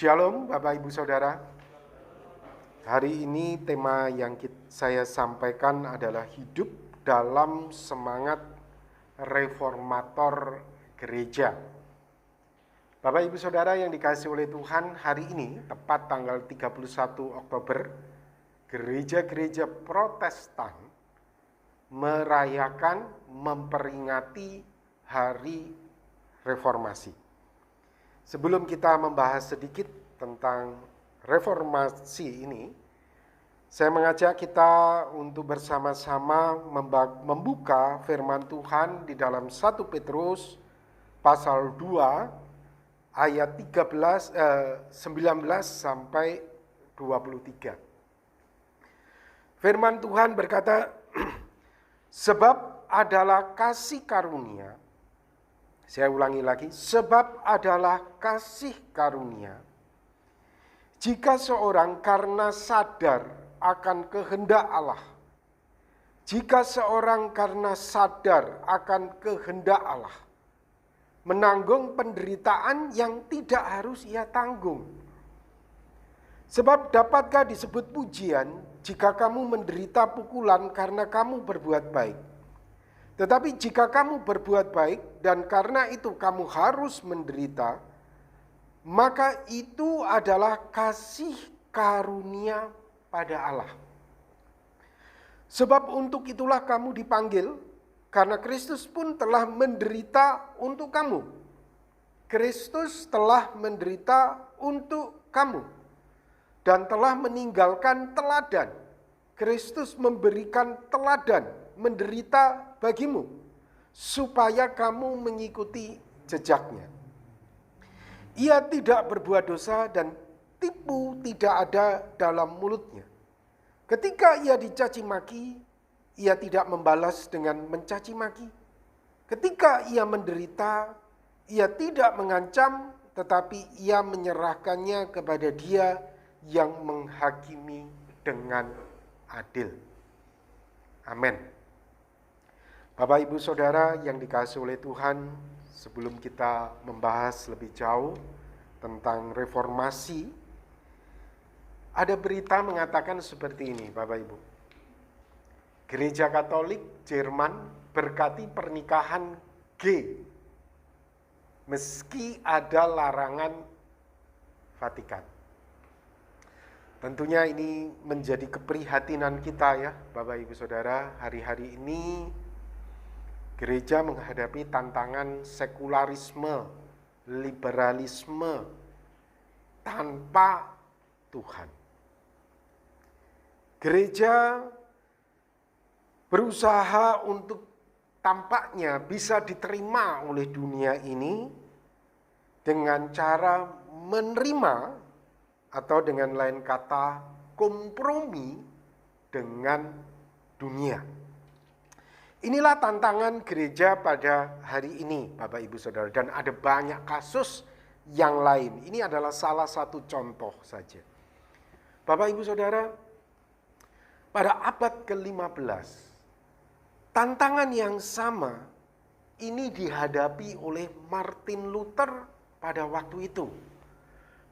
Shalom Bapak Ibu Saudara. Hari ini tema yang saya sampaikan adalah hidup dalam semangat reformator gereja. Bapak Ibu Saudara yang dikasihi oleh Tuhan, hari ini tepat tanggal 31 Oktober, gereja-gereja Protestan memperingati Hari Reformasi. Sebelum kita membahas sedikit tentang reformasi ini, saya mengajak kita untuk bersama-sama membuka firman Tuhan di dalam 1 Petrus pasal 2 ayat 19 sampai 23. Firman Tuhan berkata, sebab adalah kasih karunia. Saya ulangi lagi, sebab adalah kasih karunia. Jika seorang karena sadar akan kehendak Allah, jika seorang karena sadar akan kehendak Allah, menanggung penderitaan yang tidak harus ia tanggung. Sebab dapatkah disebut pujian jika kamu menderita pukulan karena kamu berbuat baik? Tetapi jika kamu berbuat baik dan karena itu kamu harus menderita, maka itu adalah kasih karunia pada Allah. Sebab untuk itulah kamu dipanggil, karena Kristus pun telah menderita untuk kamu. Kristus telah menderita untuk kamu dan telah meninggalkan teladan. Kristus memberikan teladan, menderita bagimu, supaya kamu mengikuti jejaknya. Ia tidak berbuat dosa dan tipu tidak ada dalam mulutnya. Ketika ia dicaci maki, ia tidak membalas dengan mencaci maki. Ketika ia menderita, ia tidak mengancam, tetapi ia menyerahkannya kepada Dia yang menghakimi dengan adil. Amin. Bapak Ibu Saudara yang dikasihi oleh Tuhan, sebelum kita membahas lebih jauh tentang reformasi, ada berita mengatakan seperti ini, Bapak Ibu. Gereja Katolik Jerman berkati pernikahan gay, meski ada larangan Vatikan. Tentunya ini menjadi keprihatinan kita ya, Bapak Ibu Saudara. Hari-hari ini gereja menghadapi tantangan sekularisme, liberalisme tanpa Tuhan. Gereja berusaha untuk tampaknya bisa diterima oleh dunia ini dengan cara menerima atau dengan lain kata kompromi dengan dunia. Inilah tantangan gereja pada hari ini, Bapak Ibu Saudara, dan ada banyak kasus yang lain. Ini adalah salah satu contoh saja. Bapak Ibu Saudara, pada abad ke-15, tantangan yang sama ini dihadapi oleh Martin Luther pada waktu itu.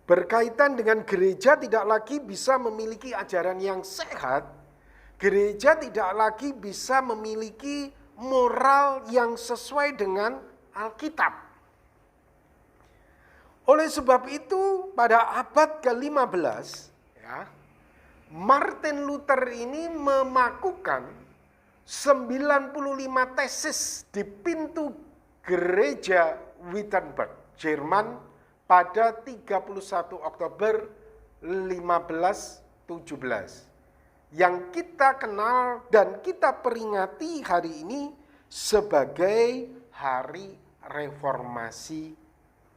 Berkaitan dengan gereja tidak lagi bisa memiliki ajaran yang sehat, gereja tidak lagi bisa memiliki moral yang sesuai dengan Alkitab. Oleh sebab itu, pada abad ke-15, Martin Luther ini memakukan 95 tesis di pintu gereja Wittenberg, Jerman pada 31 Oktober 1517. Yang kita kenal dan kita peringati hari ini sebagai Hari Reformasi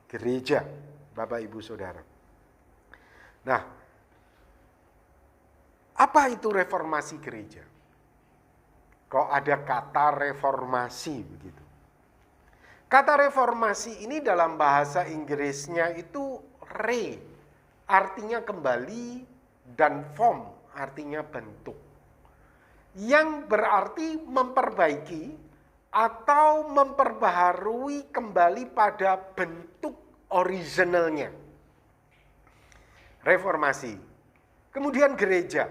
Gereja, Bapak Ibu Saudara. Nah, apa itu reformasi gereja? Kok ada kata reformasi begitu? Kata reformasi ini dalam bahasa Inggrisnya itu artinya kembali, dan form artinya bentuk. Yang berarti memperbaiki atau memperbaharui kembali pada bentuk originalnya. reformasi. Kemudian gereja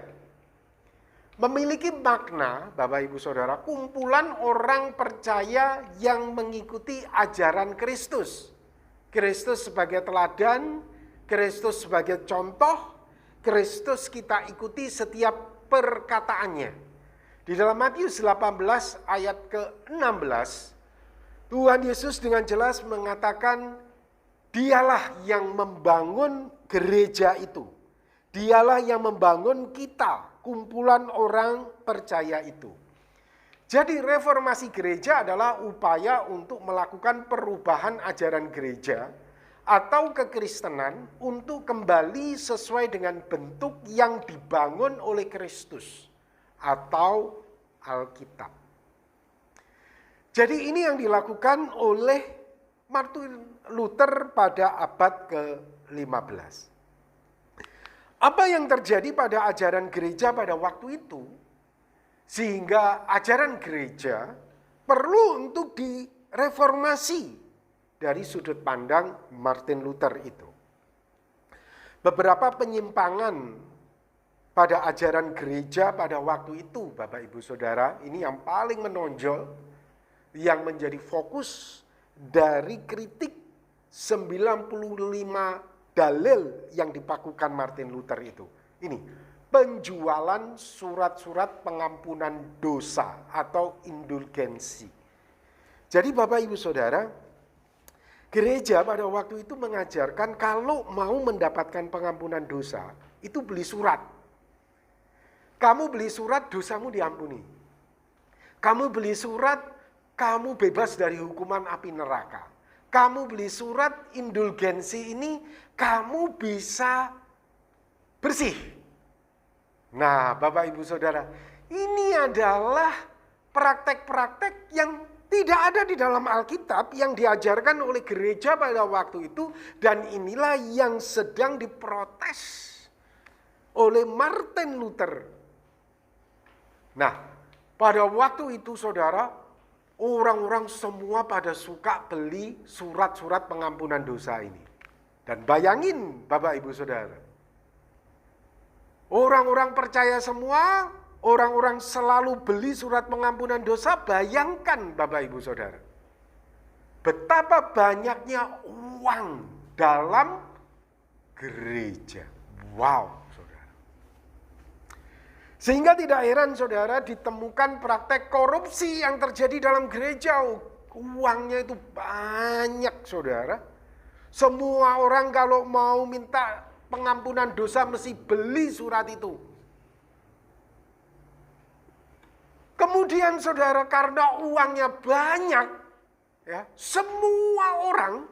memiliki makna, Bapak Ibu Saudara, kumpulan orang percaya yang mengikuti ajaran Kristus. Kristus sebagai teladan, Kristus sebagai contoh, Kristus kita ikuti setiap perkataannya. Di dalam Matius 18 ayat ke-16, Tuhan Yesus dengan jelas mengatakan, Dialah yang membangun gereja itu. Dialah yang membangun kita, kumpulan orang percaya itu. Jadi reformasi gereja adalah upaya untuk melakukan perubahan ajaran gereja atau kekristenan untuk kembali sesuai dengan bentuk yang dibangun oleh Kristus atau Alkitab. Jadi ini yang dilakukan oleh Martin Luther pada abad ke-15. Apa yang terjadi pada ajaran gereja pada waktu itu, sehingga ajaran gereja perlu untuk direformasi dari sudut pandang Martin Luther itu. Beberapa penyimpangan pada ajaran gereja pada waktu itu, Bapak Ibu Saudara, ini yang paling menonjol, yang menjadi fokus dari kritik 95 dalil yang dipakukan Martin Luther itu. Ini, penjualan surat-surat pengampunan dosa atau indulgensi. Jadi Bapak Ibu Saudara, gereja pada waktu itu mengajarkan kalau mau mendapatkan pengampunan dosa, itu beli surat. Kamu beli surat, dosamu diampuni. Kamu beli surat, kamu bebas dari hukuman api neraka. Kamu beli surat indulgensi ini, kamu bisa bersih. Nah, Bapak Ibu Saudara, ini adalah praktek-praktek yang tidak ada di dalam Alkitab yang diajarkan oleh gereja pada waktu itu, dan inilah yang sedang diprotes oleh Martin Luther. Nah, pada waktu itu Saudara, orang-orang semua pada suka beli surat-surat pengampunan dosa ini. Dan bayangin Bapak Ibu Saudara, orang-orang percaya semua, orang-orang selalu beli surat pengampunan dosa. Bayangkan Bapak Ibu Saudara, betapa banyaknya uang dalam gereja. Wow, Saudara. Sehingga tidak heran Saudara ditemukan praktek korupsi yang terjadi dalam gereja. Uangnya itu banyak Saudara. Semua orang kalau mau minta pengampunan dosa mesti beli surat itu. Kemudian Saudara, karena uangnya banyak, ya, semua orang,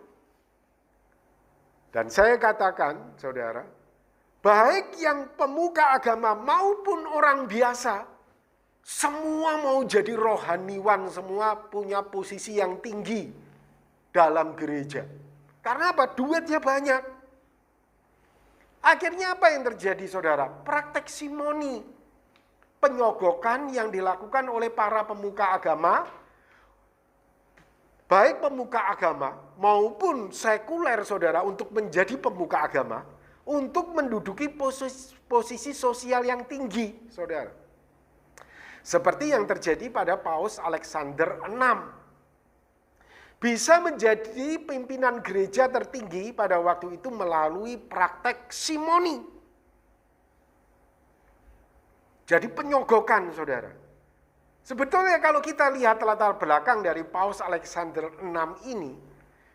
dan saya katakan Saudara, baik yang pemuka agama maupun orang biasa, semua mau jadi rohaniwan, semua punya posisi yang tinggi dalam gereja. Karena apa? Duitnya banyak. Akhirnya apa yang terjadi Saudara? Praktek simoni, penyogokan yang dilakukan oleh para pemuka agama, baik pemuka agama maupun sekuler Saudara, untuk menjadi pemuka agama, untuk menduduki posisi sosial yang tinggi, Saudara. Seperti yang terjadi pada Paus Alexander VI. Bisa menjadi pimpinan gereja tertinggi pada waktu itu melalui praktek simoni. Jadi penyogokan, Saudara. Sebetulnya kalau kita lihat latar belakang dari Paus Alexander VI ini,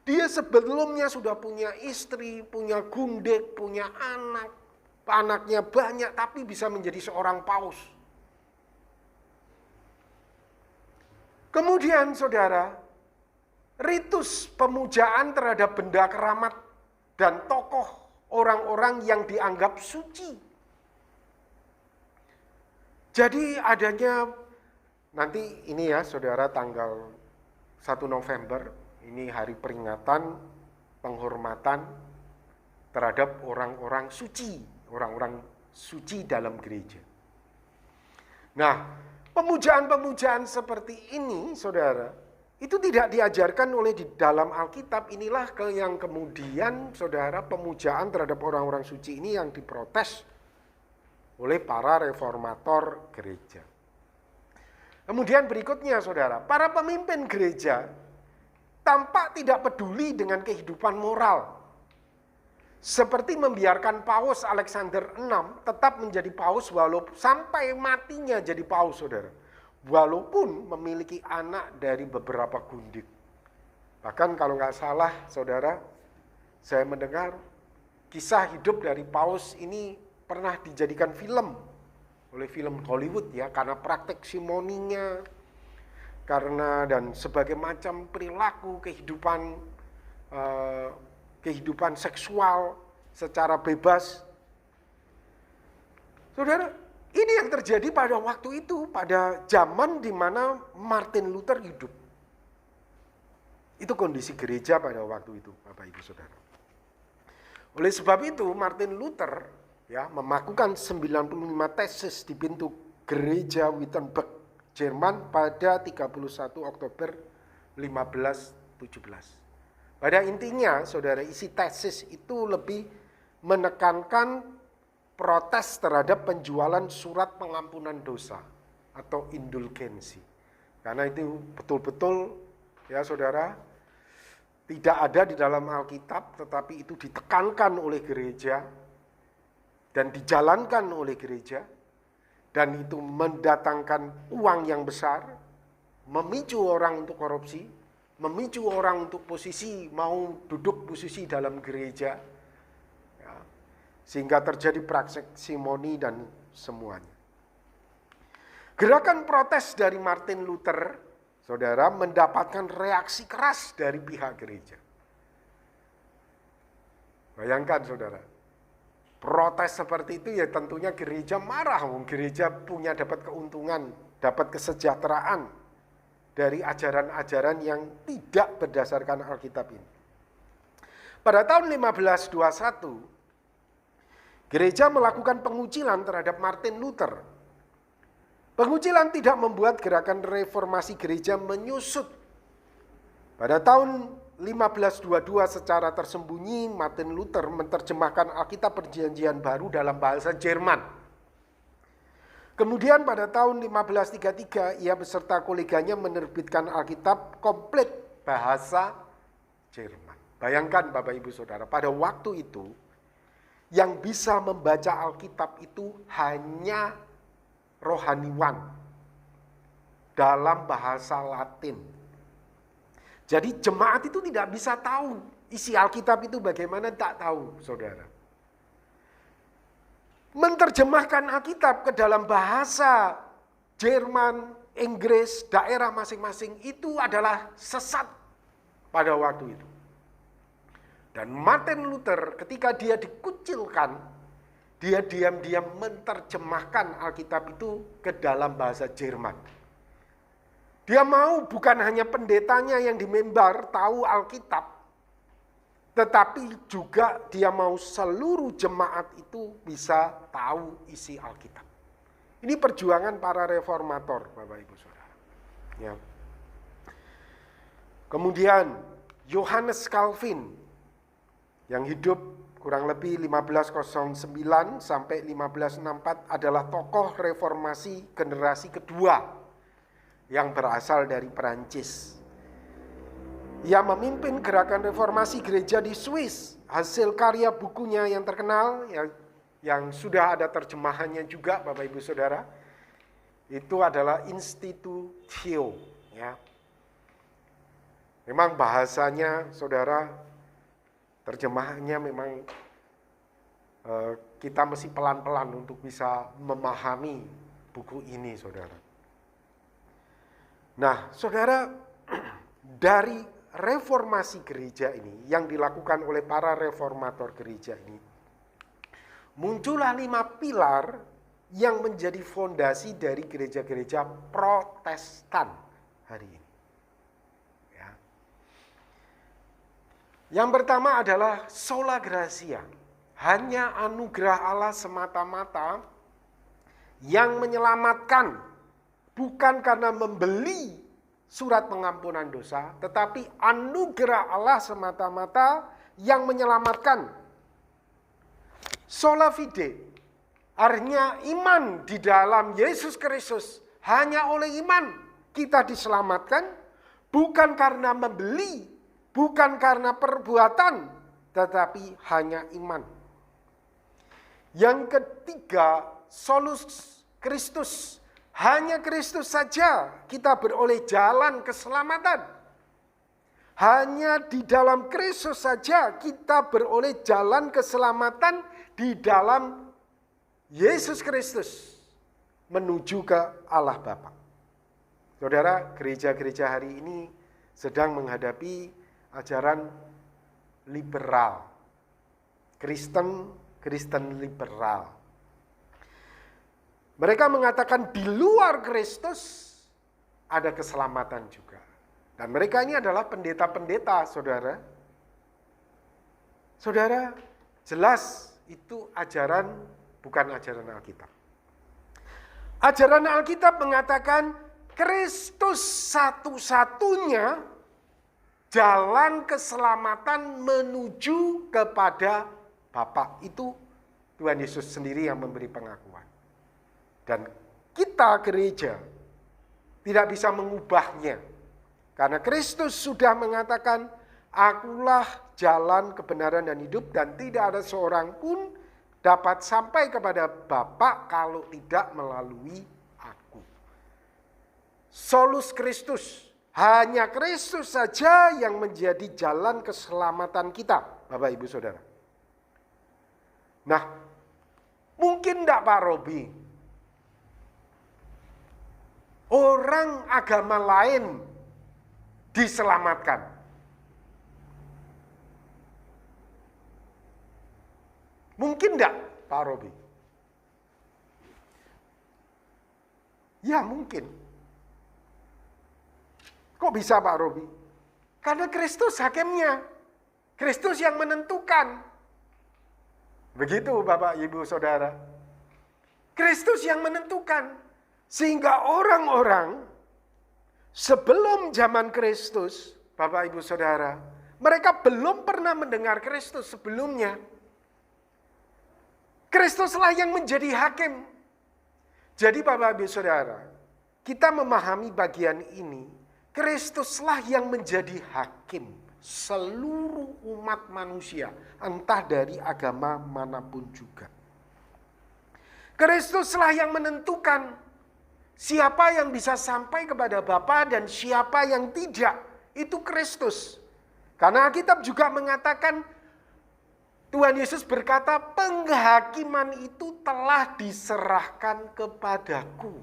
dia sebelumnya sudah punya istri, punya gundek, punya anak. Anaknya banyak, tapi bisa menjadi seorang paus. Kemudian Saudara, ritus pemujaan terhadap benda keramat dan tokoh orang-orang yang dianggap suci. Jadi adanya, nanti ini ya Saudara, tanggal 1 November, ini hari peringatan penghormatan terhadap orang-orang suci, orang-orang suci dalam gereja. Nah, pemujaan-pemujaan seperti ini, Saudara, Itu tidak diajarkan oleh di dalam Alkitab. Inilah yang kemudian saudara pemujaan terhadap orang-orang suci ini yang diprotes oleh para reformator gereja. Kemudian berikutnya saudara, para pemimpin gereja tampak tidak peduli dengan kehidupan moral. Seperti membiarkan Paus Alexander VI tetap menjadi paus walaupun sampai matinya jadi paus saudara. Walaupun memiliki anak dari beberapa gundik. Bahkan kalau nggak salah saudara, saya mendengar kisah hidup dari paus ini pernah dijadikan film oleh film Hollywood ya, karena praktek simoninya, karena dan sebagai macam perilaku kehidupan seksual secara bebas. Saudara, ini yang terjadi pada waktu itu, pada zaman di mana Martin Luther hidup. Itu kondisi gereja pada waktu itu, Bapak Ibu Saudara. Oleh sebab itu, Martin Luther ya melakukan 95 tesis di pintu gereja Wittenberg, Jerman pada 31 Oktober 1517. Pada intinya, saudara, isi tesis itu lebih menekankan protes terhadap penjualan surat pengampunan dosa atau indulgensi. Karena itu betul-betul ya saudara, tidak ada di dalam Alkitab, tetapi itu ditekankan oleh gereja dan dijalankan oleh gereja, dan itu mendatangkan uang yang besar, memicu orang untuk korupsi, memicu orang untuk mau duduk posisi dalam gereja, ya, sehingga terjadi praktek simoni dan semuanya. Gerakan protes dari Martin Luther, saudara, mendapatkan reaksi keras dari pihak gereja. Bayangkan saudara, protes seperti itu ya tentunya gereja marah. Gereja punya dapat keuntungan, dapat kesejahteraan dari ajaran-ajaran yang tidak berdasarkan Alkitab ini. Pada tahun 1521, gereja melakukan pengucilan terhadap Martin Luther. Pengucilan tidak membuat gerakan reformasi gereja menyusut. Pada tahun 1522 secara tersembunyi Martin Luther menerjemahkan Alkitab Perjanjian Baru dalam bahasa Jerman. Kemudian pada tahun 1533 ia beserta koleganya menerbitkan Alkitab komplit bahasa Jerman. Bayangkan Bapak Ibu Saudara, pada waktu itu yang bisa membaca Alkitab itu hanya rohaniwan dalam bahasa Latin. Jadi jemaat itu tidak bisa tahu isi Alkitab itu bagaimana, tak tahu saudara. Menerjemahkan Alkitab ke dalam bahasa Jerman, Inggris, daerah masing-masing itu adalah sesat pada waktu itu. Dan Martin Luther ketika dia dikucilkan, dia diam-diam menerjemahkan Alkitab itu ke dalam bahasa Jerman. Dia mau bukan hanya pendetanya yang di mimbar tahu Alkitab, tetapi juga dia mau seluruh jemaat itu bisa tahu isi Alkitab. Ini perjuangan para reformator, Bapak Ibu Saudara. Ya. Kemudian Johannes Calvin yang hidup kurang lebih 1509 sampai 1564 adalah tokoh reformasi generasi kedua yang berasal dari Perancis. Ia memimpin gerakan reformasi gereja di Swiss. Hasil karya bukunya yang terkenal, yang sudah ada terjemahannya juga Bapak Ibu Saudara, itu adalah Institutio. Ya. Memang bahasanya saudara, terjemahannya memang kita mesti pelan-pelan untuk bisa memahami buku ini saudara. Nah, saudara, dari reformasi gereja ini yang dilakukan oleh para reformator gereja ini, muncullah 5 pilar yang menjadi fondasi dari gereja-gereja Protestan hari ini. Ya. Yang pertama adalah sola gratia, hanya anugerah Allah semata-mata yang menyelamatkan. Bukan karena membeli surat pengampunan dosa, tetapi anugerah Allah semata-mata yang menyelamatkan. Sola fide, artinya iman di dalam Yesus Kristus. Hanya oleh iman kita diselamatkan, bukan karena membeli, bukan karena perbuatan, tetapi hanya iman. Yang ketiga, solus Kristus. Hanya Kristus saja kita beroleh jalan keselamatan. Hanya di dalam Kristus saja kita beroleh jalan keselamatan di dalam Yesus Kristus menuju ke Allah Bapa. Saudara, gereja-gereja hari ini sedang menghadapi ajaran liberal. Kristen liberal. Mereka mengatakan di luar Kristus ada keselamatan juga. Dan mereka ini adalah pendeta-pendeta, saudara. Saudara, jelas itu ajaran bukan ajaran Alkitab. Ajaran Alkitab mengatakan Kristus satu-satunya jalan keselamatan menuju kepada Bapa. Itu Tuhan Yesus sendiri yang memberi pengakuan. Dan kita gereja tidak bisa mengubahnya. Karena Kristus sudah mengatakan, akulah jalan kebenaran dan hidup, dan tidak ada seorang pun dapat sampai kepada Bapa kalau tidak melalui aku. Solus Kristus, hanya Kristus saja yang menjadi jalan keselamatan kita, Bapak Ibu Saudara. Nah, mungkin enggak Pak Robi, orang agama lain diselamatkan? Mungkin enggak Pak Robi? Ya mungkin. Kok bisa Pak Robi? Karena Kristus hakimnya. Kristus yang menentukan. Begitu Bapak Ibu Saudara. Kristus yang menentukan. Sehingga orang-orang sebelum zaman Kristus, Bapak Ibu Saudara, mereka belum pernah mendengar Kristus sebelumnya. Kristuslah yang menjadi hakim. Jadi Bapak Ibu Saudara, kita memahami bagian ini, Kristuslah yang menjadi hakim seluruh umat manusia, entah dari agama manapun juga. Kristuslah yang menentukan siapa yang bisa sampai kepada Bapa dan siapa yang tidak. Itu Kristus. Karena Alkitab juga mengatakan, Tuhan Yesus berkata, penghakiman itu telah diserahkan kepadaku.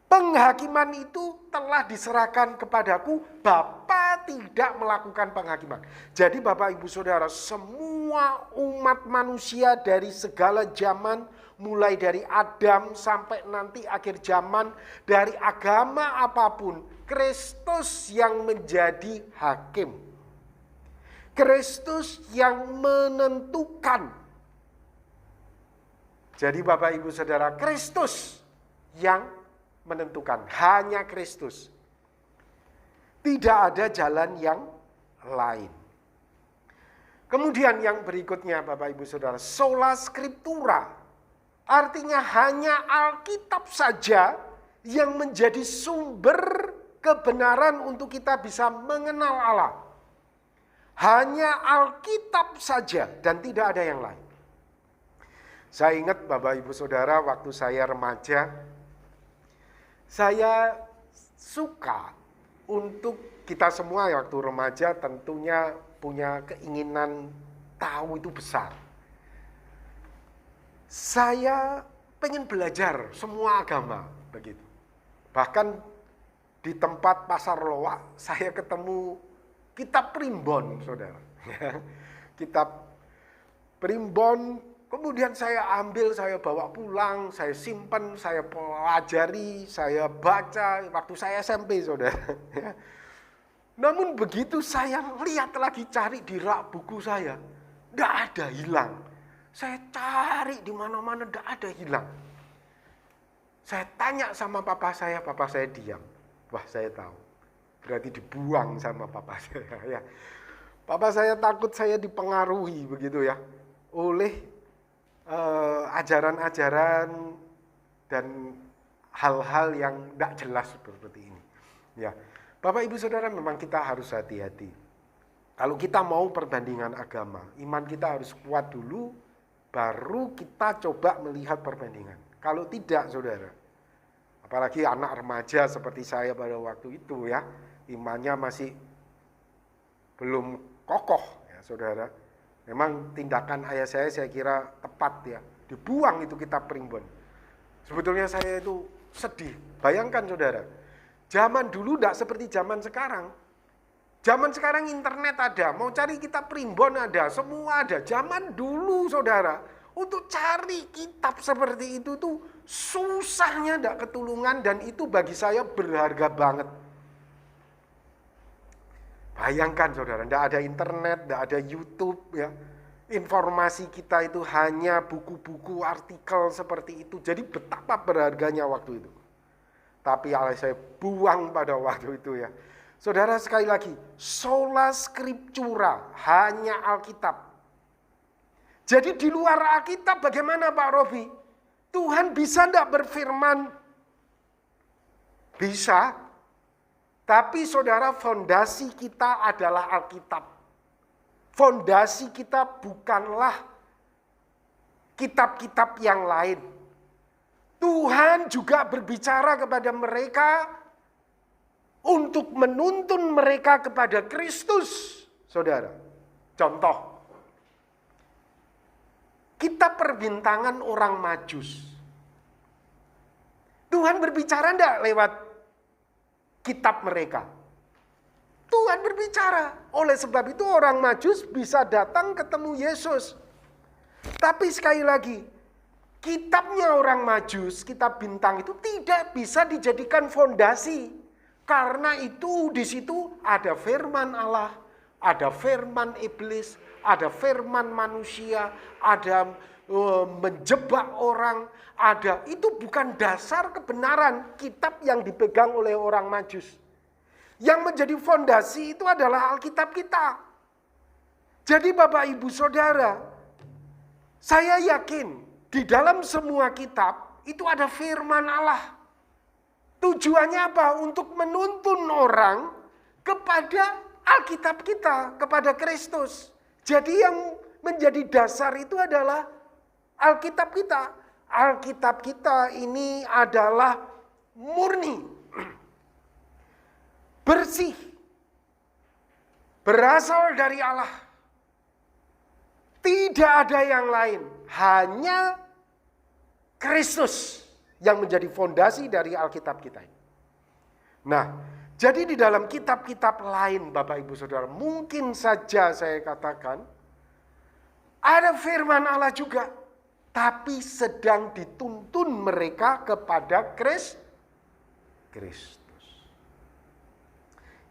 Penghakiman itu telah diserahkan kepadaku, Bapa tidak melakukan penghakiman. Jadi Bapak Ibu Saudara, semua umat manusia dari segala zaman, mulai dari Adam sampai nanti akhir zaman, dari agama apapun, Kristus yang menjadi hakim. Kristus yang menentukan. Jadi Bapak Ibu Saudara, Kristus yang menentukan. Hanya Kristus. Tidak ada jalan yang lain. Kemudian yang berikutnya Bapak Ibu Saudara, sola scriptura. Artinya hanya Alkitab saja yang menjadi sumber kebenaran untuk kita bisa mengenal Allah. Hanya Alkitab saja dan tidak ada yang lain. Saya ingat Bapak Ibu Saudara, waktu saya remaja, saya suka untuk kita semua waktu remaja tentunya punya keinginan tahu itu besar. Saya pengen belajar semua agama begitu. Bahkan di tempat pasar loak saya ketemu kitab Primbon, saudara. Kitab Primbon, kemudian saya ambil, saya bawa pulang, saya simpan, saya pelajari, saya baca waktu saya SMP, saudara. Namun begitu saya lihat lagi, cari di rak buku saya, tidak ada, hilang. Saya cari di mana-mana, tidak ada, hilang. Saya tanya sama papa saya diam. Wah, saya tahu. Berarti dibuang sama papa saya ya. Papa saya takut saya dipengaruhi begitu ya oleh ajaran-ajaran dan hal-hal yang tidak jelas seperti ini. Ya, Bapak Ibu Saudara, memang kita harus hati-hati. Kalau kita mau perbandingan agama, iman kita harus kuat dulu, baru kita coba melihat perbandingan. Kalau tidak, saudara, apalagi anak remaja seperti saya pada waktu itu ya, imannya masih belum kokoh ya saudara. Memang tindakan ayah saya kira tepat ya, dibuang itu kitab primbon. Sebetulnya saya itu sedih. Bayangkan saudara, zaman dulu tidak seperti zaman sekarang. Zaman sekarang internet ada, mau cari kitab primbon ada, semua ada. Zaman dulu saudara, untuk cari kitab seperti itu tuh susahnya tidak ketulungan, dan itu bagi saya berharga banget. Bayangkan saudara, tidak ada internet, tidak ada YouTube ya. Informasi kita itu hanya buku-buku, artikel seperti itu. Jadi betapa berharganya waktu itu. Tapi saya buang pada waktu itu ya. Saudara, sekali lagi, sola scriptura, hanya Alkitab. Jadi di luar Alkitab bagaimana Pak Robi? Tuhan bisa enggak berfirman? Bisa. Tapi saudara, fondasi kita adalah Alkitab. Fondasi kita bukanlah kitab-kitab yang lain. Tuhan juga berbicara kepada mereka untuk menuntun mereka kepada Kristus, saudara. Contoh, kitab perbintangan orang Majus. Tuhan berbicara enggak lewat kitab mereka? Tuhan berbicara. Oleh sebab itu orang Majus bisa datang ketemu Yesus. Tapi sekali lagi, kitabnya orang Majus, kitab bintang itu tidak bisa dijadikan fondasi. Karena itu di situ ada firman Allah, ada firman iblis, ada firman manusia, ada menjebak orang, ada, itu bukan dasar kebenaran kitab yang dipegang oleh orang Majus. Yang menjadi fondasi itu adalah Alkitab kita. Jadi Bapak Ibu Saudara, saya yakin di dalam semua kitab itu ada firman Allah. Tujuannya apa? Untuk menuntun orang kepada Alkitab kita, kepada Kristus. Jadi yang menjadi dasar itu adalah Alkitab kita. Alkitab kita ini adalah murni, bersih, berasal dari Allah. Tidak ada yang lain, hanya Kristus yang menjadi fondasi dari Alkitab kita. Nah, jadi di dalam kitab-kitab lain Bapak Ibu Saudara, mungkin saja saya katakan ada firman Allah juga, tapi sedang dituntun mereka kepada Kristus.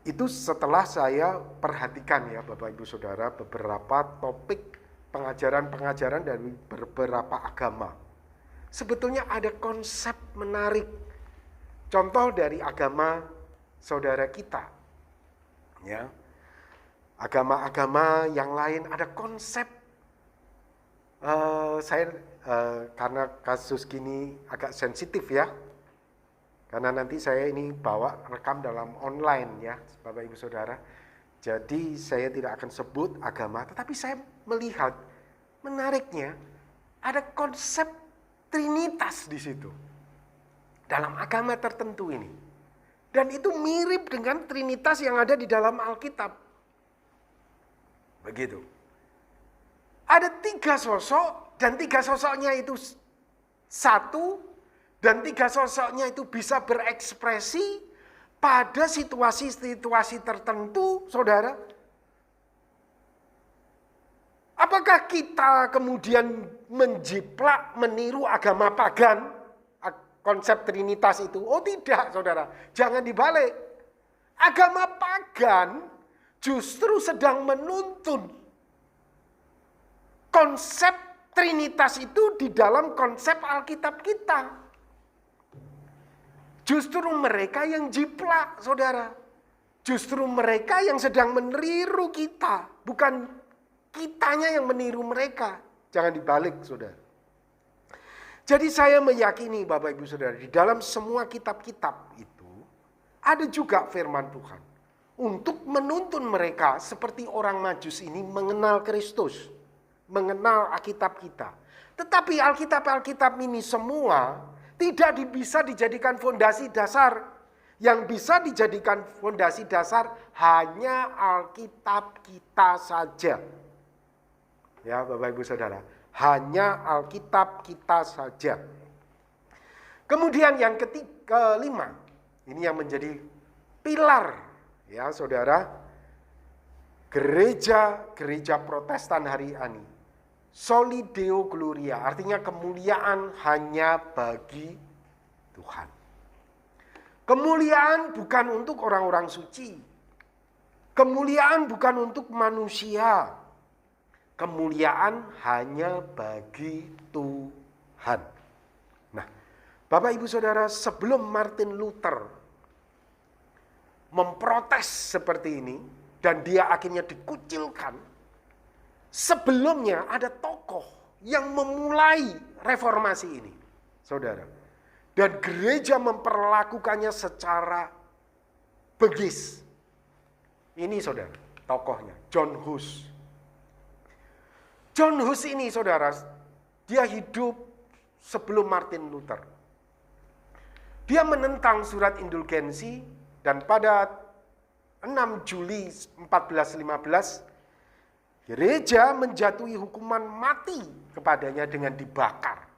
Itu setelah saya perhatikan ya Bapak Ibu Saudara, beberapa topik pengajaran-pengajaran dari beberapa agama. Sebetulnya ada konsep menarik. Contoh dari agama saudara kita. Ya. Agama-agama yang lain ada konsep. Karena kasus gini agak sensitif ya. Karena nanti saya ini bawa rekam dalam online ya, Bapak Ibu Saudara. Jadi saya tidak akan sebut agama, tetapi saya melihat menariknya ada konsep Trinitas di situ. Dalam agama tertentu ini. Dan itu mirip dengan Trinitas yang ada di dalam Alkitab. Begitu. Ada 3 sosok, dan 3 sosoknya itu satu, dan 3 sosoknya itu bisa berekspresi pada situasi-situasi tertentu, saudara. Apakah kita kemudian menjiplak, meniru agama pagan, konsep Trinitas itu? Oh tidak, saudara. Jangan dibalik. Agama pagan justru sedang menuntun konsep Trinitas itu di dalam konsep Alkitab kita. Justru mereka yang jiplak, saudara. Justru mereka yang sedang meniru kita, bukan kitanya yang meniru mereka. Jangan dibalik, saudara. Jadi saya meyakini Bapak Ibu Saudara, di dalam semua kitab-kitab itu ada juga firman Tuhan untuk menuntun mereka seperti orang Majus ini mengenal Kristus, mengenal Alkitab kita. Tetapi Alkitab ini semua tidak bisa dijadikan fondasi dasar. Yang bisa dijadikan fondasi dasar hanya Alkitab kita saja. Ya Bapak Ibu Saudara, hanya Alkitab kita saja. Kemudian yang kelima, ini yang menjadi pilar, ya saudara, gereja Protestan hari ini. Soli Deo Gloria, artinya kemuliaan hanya bagi Tuhan. Kemuliaan bukan untuk orang-orang suci. Kemuliaan bukan untuk manusia. Kemuliaan hanya bagi Tuhan. Nah, Bapak Ibu Saudara, sebelum Martin Luther memprotes seperti ini, dan dia akhirnya dikucilkan, sebelumnya ada tokoh yang memulai reformasi ini, saudara. Dan gereja memperlakukannya secara begis. Ini saudara, tokohnya, John Hus. John Hus ini saudara, dia hidup sebelum Martin Luther. Dia menentang surat indulgensi dan pada 6 Juli 1415, gereja menjatuhi hukuman mati kepadanya dengan dibakar.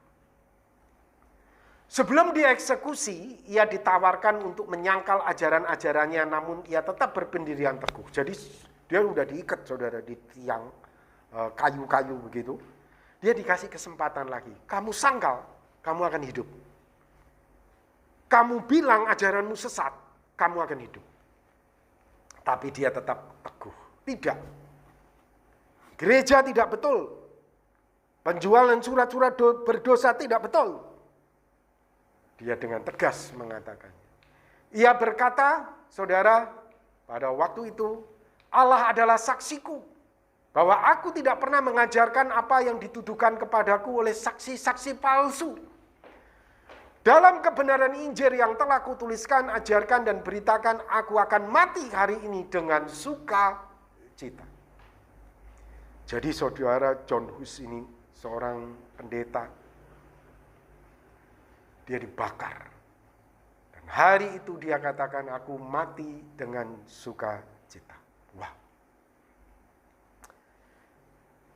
Sebelum dieksekusi, ia ditawarkan untuk menyangkal ajaran-ajarannya, namun ia tetap berpendirian teguh. Jadi dia udah diikat saudara di tiang kayu-kayu begitu. Dia dikasih kesempatan lagi. Kamu sangkal, kamu akan hidup. Kamu bilang ajaranmu sesat, kamu akan hidup. Tapi dia tetap teguh. Tidak. Gereja tidak betul. Penjualan surat-surat berdosa tidak betul. Dia dengan tegas mengatakannya. Ia berkata, saudara, pada waktu itu Allah adalah saksiku bahwa aku tidak pernah mengajarkan apa yang dituduhkan kepadaku oleh saksi-saksi palsu. Dalam kebenaran Injil yang telah kutuliskan, ajarkan dan beritakan, aku akan mati hari ini dengan sukacita. Jadi saudara, John Hus ini seorang pendeta. Dia dibakar. Dan hari itu dia katakan, aku mati dengan sukacita. Wah.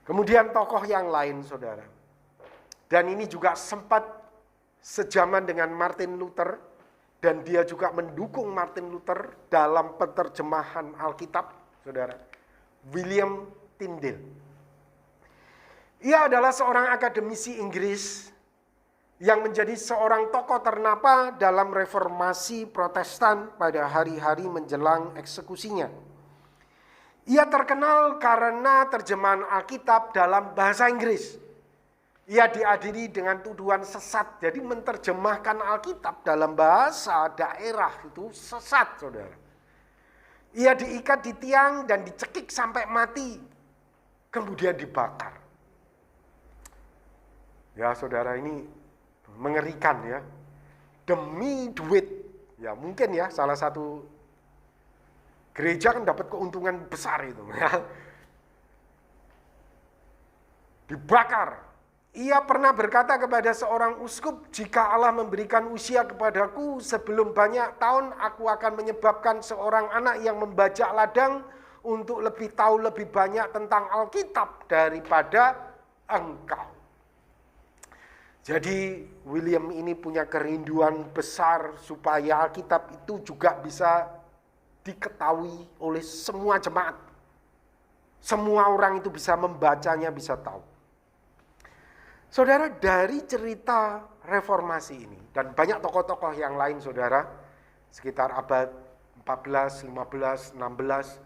Kemudian tokoh yang lain, saudara. Dan ini juga sempat sejaman dengan Martin Luther. Dan dia juga mendukung Martin Luther dalam penerjemahan Alkitab, saudara. William Tyndale. Ia adalah seorang akademisi Inggris yang menjadi seorang tokoh ternama dalam reformasi Protestan pada hari-hari menjelang eksekusinya. Ia terkenal karena terjemahan Alkitab dalam bahasa Inggris. Ia diadili dengan tuduhan sesat, jadi menerjemahkan Alkitab dalam bahasa daerah itu sesat, saudara. Ia diikat di tiang dan dicekik sampai mati, kemudian dibakar. Ya saudara, ini mengerikan ya, demi duit. Ya mungkin ya salah satu gereja kan dapat keuntungan besar itu ya. Dibakar. Ia pernah berkata kepada seorang uskup, jika Allah memberikan usia kepadaku sebelum banyak tahun, aku akan menyebabkan seorang anak yang membajak ladang untuk lebih tahu lebih banyak tentang Alkitab daripada engkau. Jadi William ini punya kerinduan besar supaya Alkitab itu juga bisa diketahui oleh semua jemaat. Semua orang itu bisa membacanya, bisa tahu. Saudara, dari cerita reformasi ini, dan banyak tokoh-tokoh yang lain saudara, sekitar abad 14, 15, 16,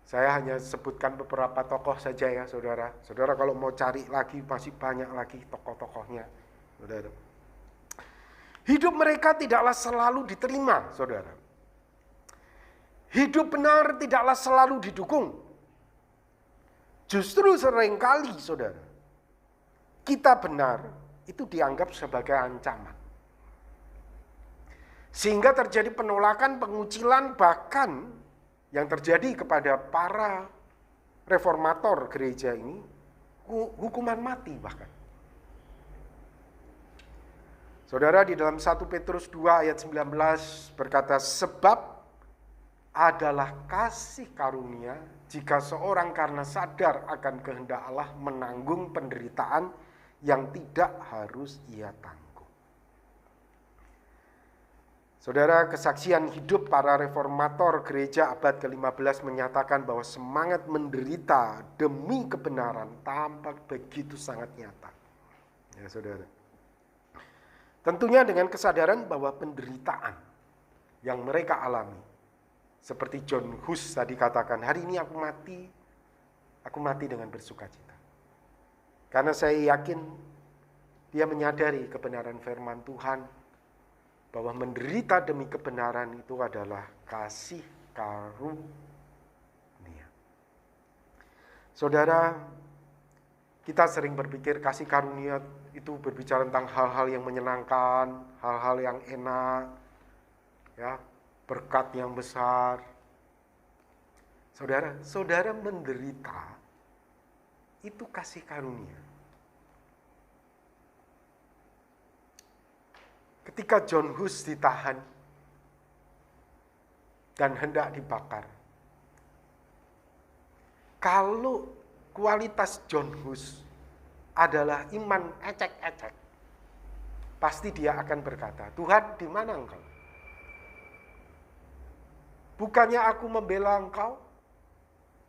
saya hanya sebutkan beberapa tokoh saja ya saudara. Saudara kalau mau cari lagi masih banyak lagi tokoh-tokohnya. Saudara. Hidup mereka tidaklah selalu diterima, saudara. Hidup benar tidaklah selalu didukung. Justru seringkali, saudara, kita benar itu dianggap sebagai ancaman. Sehingga terjadi penolakan, pengucilan, bahkan yang terjadi kepada para reformator gereja ini, hukuman mati bahkan. Saudara, di dalam 1 Petrus 2 ayat 19 berkata, sebab adalah kasih karunia jika seorang karena sadar akan kehendak Allah menanggung penderitaan yang tidak harus ia tanggung. Saudara, kesaksian hidup para reformator gereja abad ke-15 menyatakan bahwa semangat menderita demi kebenaran tampak begitu sangat nyata. Ya, saudara. Tentunya dengan kesadaran bahwa penderitaan yang mereka alami, seperti John Hus tadi katakan, hari ini aku mati dengan bersukacita. Karena saya yakin dia menyadari kebenaran firman Tuhan, bahwa menderita demi kebenaran itu adalah kasih karunia. Saudara, kita sering berpikir kasih karunia itu berbicara tentang hal-hal yang menyenangkan, hal-hal yang enak, ya, berkat yang besar. Saudara menderita itu kasih karunia. Ketika John Hus ditahan dan hendak dibakar, kalau kualitas John Hus adalah iman ecek-ecek, pasti dia akan berkata, Tuhan, di mana Engkau? Bukannya aku membela Engkau?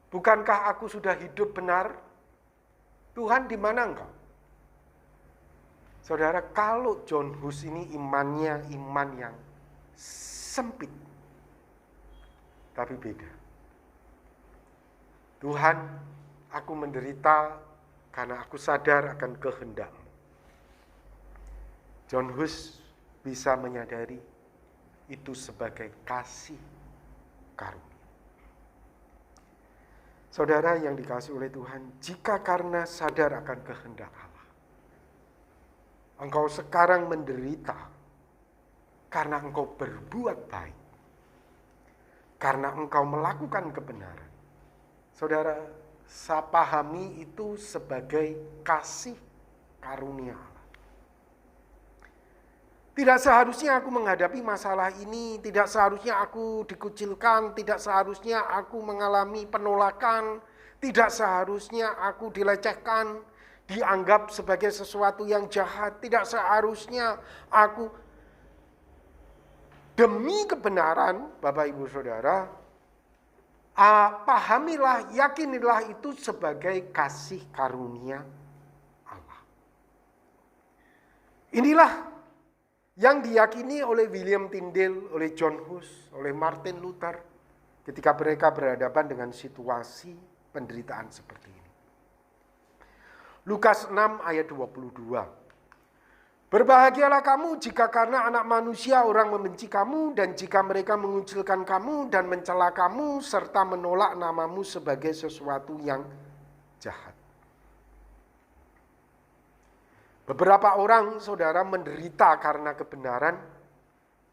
Bukankah aku sudah hidup benar? Tuhan, di mana Engkau? Saudara, kalau John Hus ini imannya iman yang sempit, tapi beda. Tuhan, aku menderita karena aku sadar akan kehendak-Mu. John Hus bisa menyadari itu sebagai kasih karunia. Saudara yang dikasihi oleh Tuhan, jika karena sadar akan kehendak Allah, engkau sekarang menderita karena engkau berbuat baik, karena engkau melakukan kebenaran, saudara, saya pahami itu sebagai kasih karunia Allah. Tidak seharusnya aku menghadapi masalah ini, tidak seharusnya aku dikucilkan, tidak seharusnya aku mengalami penolakan, tidak seharusnya aku dilecehkan, dianggap sebagai sesuatu yang jahat, tidak seharusnya aku demi kebenaran, Bapak Ibu Saudara, pahamilah, yakinilah itu sebagai kasih karunia Allah. Inilah yang diyakini oleh William Tyndale, oleh John Hus, oleh Martin Luther ketika mereka berhadapan dengan situasi penderitaan seperti ini. Lukas 6 ayat 22. Berbahagialah kamu jika karena anak manusia orang membenci kamu, dan jika mereka mengucilkan kamu dan mencela kamu, serta menolak namamu sebagai sesuatu yang jahat. Beberapa orang, saudara, menderita karena kebenaran,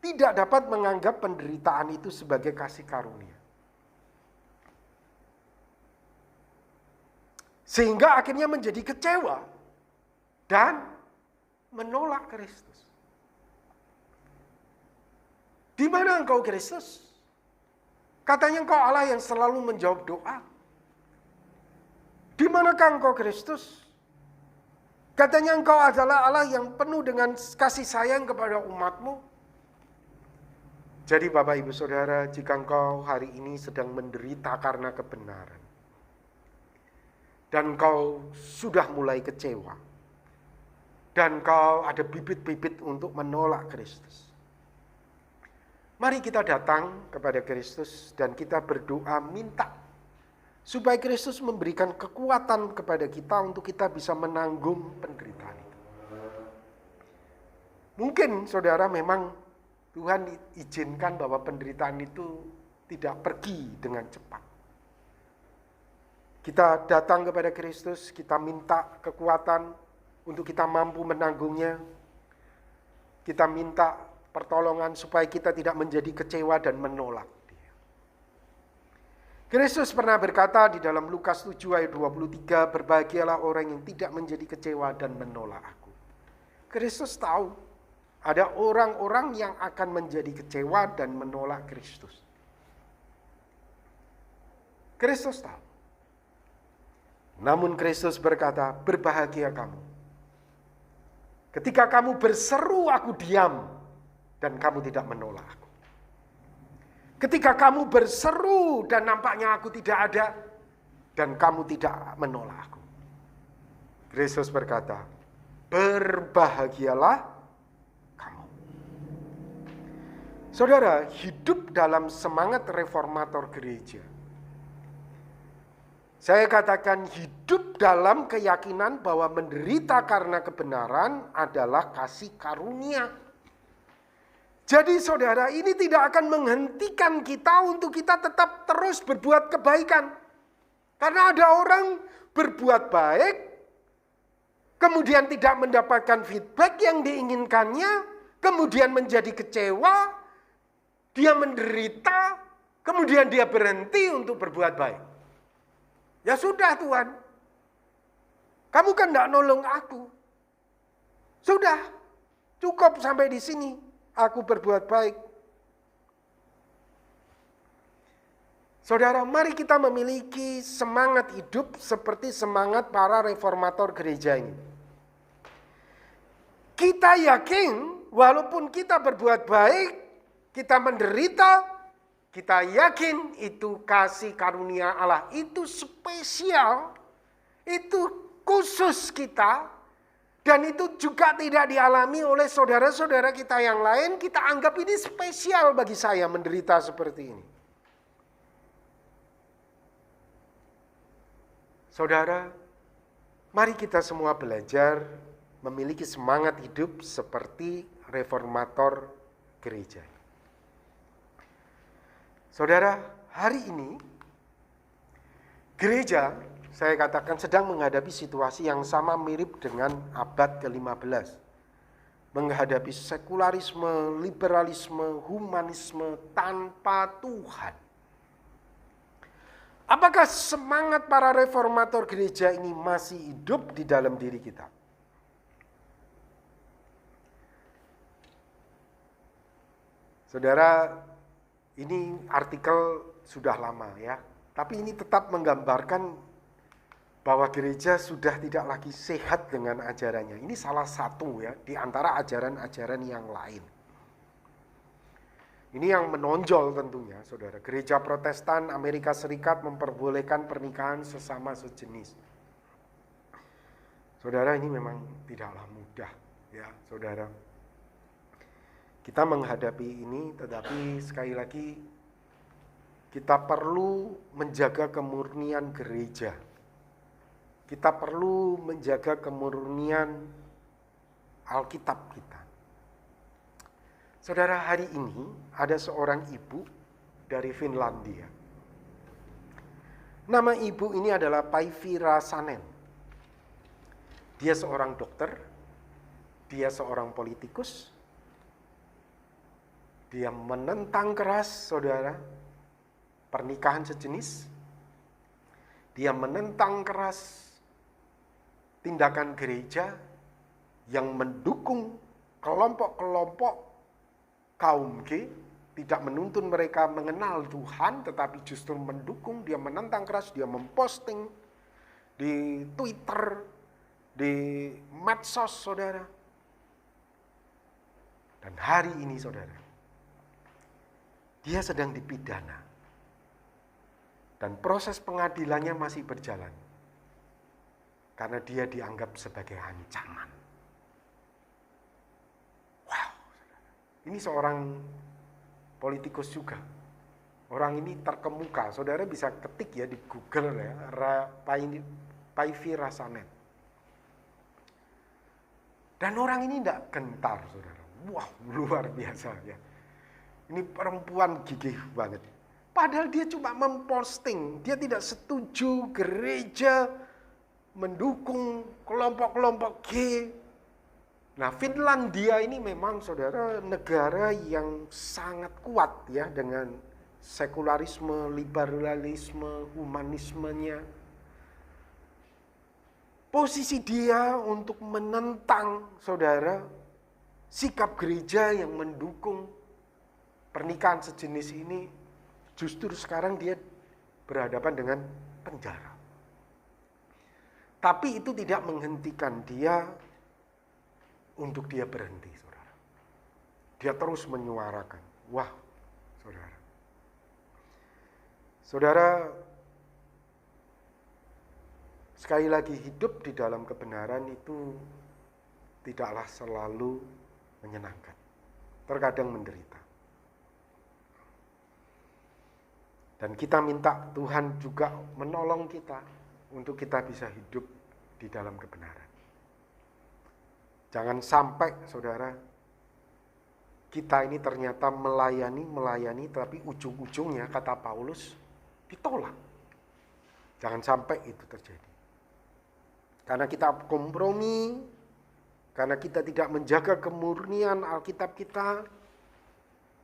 tidak dapat menganggap penderitaan itu sebagai kasih karunia. Sehingga akhirnya menjadi kecewa dan menolak Kristus. Di mana engkau Kristus? Katanya engkau Allah yang selalu menjawab doa. Di manakah engkau Kristus? Katanya engkau adalah Allah yang penuh dengan kasih sayang kepada umatmu. Jadi Bapak Ibu Saudara, jika engkau hari ini sedang menderita karena kebenaran, dan engkau sudah mulai kecewa, dan engkau ada bibit-bibit untuk menolak Kristus, mari kita datang kepada Kristus dan kita berdoa minta supaya Kristus memberikan kekuatan kepada kita untuk kita bisa menanggung penderitaan itu. Mungkin saudara memang Tuhan izinkan bahwa penderitaan itu tidak pergi dengan cepat. Kita datang kepada Kristus, kita minta kekuatan untuk kita mampu menanggungnya. Kita minta pertolongan supaya kita tidak menjadi kecewa dan menolak Dia. Kristus pernah berkata di dalam Lukas 7 ayat 23, berbahagialah orang yang tidak menjadi kecewa dan menolak Aku. Kristus tahu ada orang-orang yang akan menjadi kecewa dan menolak Kristus. Kristus tahu. Namun Kristus berkata, berbahagia kamu. Ketika kamu berseru, Aku diam, dan kamu tidak menolak Aku. Ketika kamu berseru dan nampaknya Aku tidak ada, dan kamu tidak menolak Aku. Kristus berkata, berbahagialah kamu. Saudara, hidup dalam semangat reformator gereja. Saya katakan hidup dalam keyakinan bahwa menderita karena kebenaran adalah kasih karunia. Jadi saudara, ini tidak akan menghentikan kita untuk kita tetap terus berbuat kebaikan. Karena ada orang berbuat baik, kemudian tidak mendapatkan feedback yang diinginkannya, kemudian menjadi kecewa, dia menderita, kemudian dia berhenti untuk berbuat baik. Ya sudah Tuhan, kamu kan tidak nolong aku. Sudah, cukup sampai di sini, aku berbuat baik. Saudara, mari kita memiliki semangat hidup seperti semangat para reformator gereja ini. Kita yakin, walaupun kita berbuat baik, kita menderita, kita yakin itu kasih karunia Allah, itu spesial, itu khusus kita, dan itu juga tidak dialami oleh saudara-saudara kita yang lain. Kita anggap ini spesial bagi saya menderita seperti ini. Saudara, mari kita semua belajar memiliki semangat hidup seperti reformator gereja. Saudara, hari ini gereja, saya katakan sedang menghadapi situasi yang sama mirip dengan abad ke-15. Menghadapi sekularisme, liberalisme, humanisme tanpa Tuhan. Apakah semangat para reformator gereja ini masih hidup di dalam diri kita? Saudara, ini artikel sudah lama ya, tapi ini tetap menggambarkan bahwa gereja sudah tidak lagi sehat dengan ajarannya. Ini salah satu ya di antara ajaran-ajaran yang lain. Ini yang menonjol tentunya, saudara. Gereja Protestan Amerika Serikat memperbolehkan pernikahan sesama sejenis. Saudara, ini memang tidaklah mudah ya, saudara. Kita menghadapi ini, tetapi sekali lagi kita perlu menjaga kemurnian gereja. Kita perlu menjaga kemurnian Alkitab kita. Saudara, hari ini ada seorang ibu dari Finlandia. Nama ibu ini adalah Päivi Räsänen. Dia seorang dokter, dia seorang politikus. Dia menentang keras, saudara, pernikahan sejenis. Dia menentang keras tindakan gereja yang mendukung kelompok-kelompok kaum G, tidak menuntun mereka mengenal Tuhan, tetapi justru mendukung. Dia menentang keras, dia memposting di Twitter, di medsos, saudara. Dan hari ini, saudara, dia sedang dipidana. Dan proses pengadilannya masih berjalan. Karena dia dianggap sebagai ancaman. Wow. Ini seorang politikus juga. Orang ini terkemuka. Saudara bisa ketik ya di Google ya. Päivi Räsänen. Dan orang ini tidak gentar, saudara. wah luar biasa ya. Ini perempuan gigih banget. Padahal dia cuma memposting, dia tidak setuju gereja mendukung kelompok-kelompok G. Nah, Finlandia ini memang saudara negara yang sangat kuat ya dengan sekularisme, liberalisme, humanismenya. Posisi dia untuk menentang saudara sikap gereja yang mendukung pernikahan sejenis ini, justru sekarang dia berhadapan dengan penjara. Tapi itu tidak menghentikan dia untuk dia berhenti, saudara. Dia terus menyuarakan. Wah, saudara. Saudara, sekali lagi hidup di dalam kebenaran itu tidaklah selalu menyenangkan. Terkadang menderita. Dan kita minta Tuhan juga menolong kita untuk kita bisa hidup di dalam kebenaran. Jangan sampai saudara, kita ini ternyata melayani, tapi ujung-ujungnya kata Paulus ditolak. Jangan sampai itu terjadi. Karena kita kompromi, karena kita tidak menjaga kemurnian Alkitab kita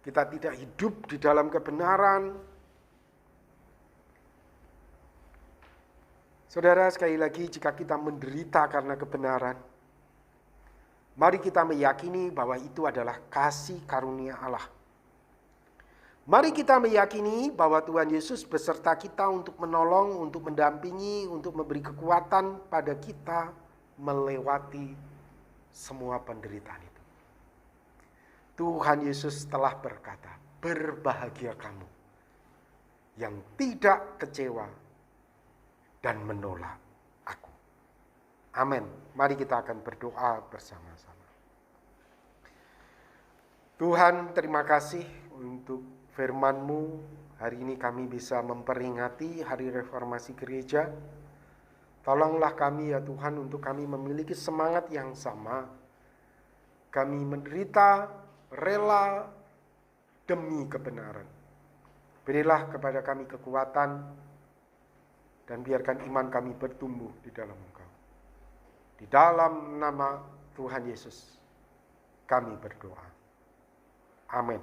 tidak hidup di dalam kebenaran. Saudara, sekali lagi jika kita menderita karena kebenaran, mari kita meyakini bahwa itu adalah kasih karunia Allah. Mari kita meyakini bahwa Tuhan Yesus beserta kita untuk menolong, untuk mendampingi, untuk memberi kekuatan pada kita melewati semua penderitaan itu. Tuhan Yesus telah berkata, berbahagia kamu yang tidak kecewa dan menolak aku. Amin. Mari kita akan berdoa bersama-sama. Tuhan, terima kasih untuk firman-Mu. Hari ini kami bisa memperingati Hari Reformasi Gereja. Tolonglah kami ya Tuhan untuk kami memiliki semangat yang sama. Kami menderita, rela demi kebenaran. Berilah kepada kami kekuatan dan biarkan iman kami bertumbuh di dalam Engkau. Di dalam nama Tuhan Yesus, kami berdoa. Amin.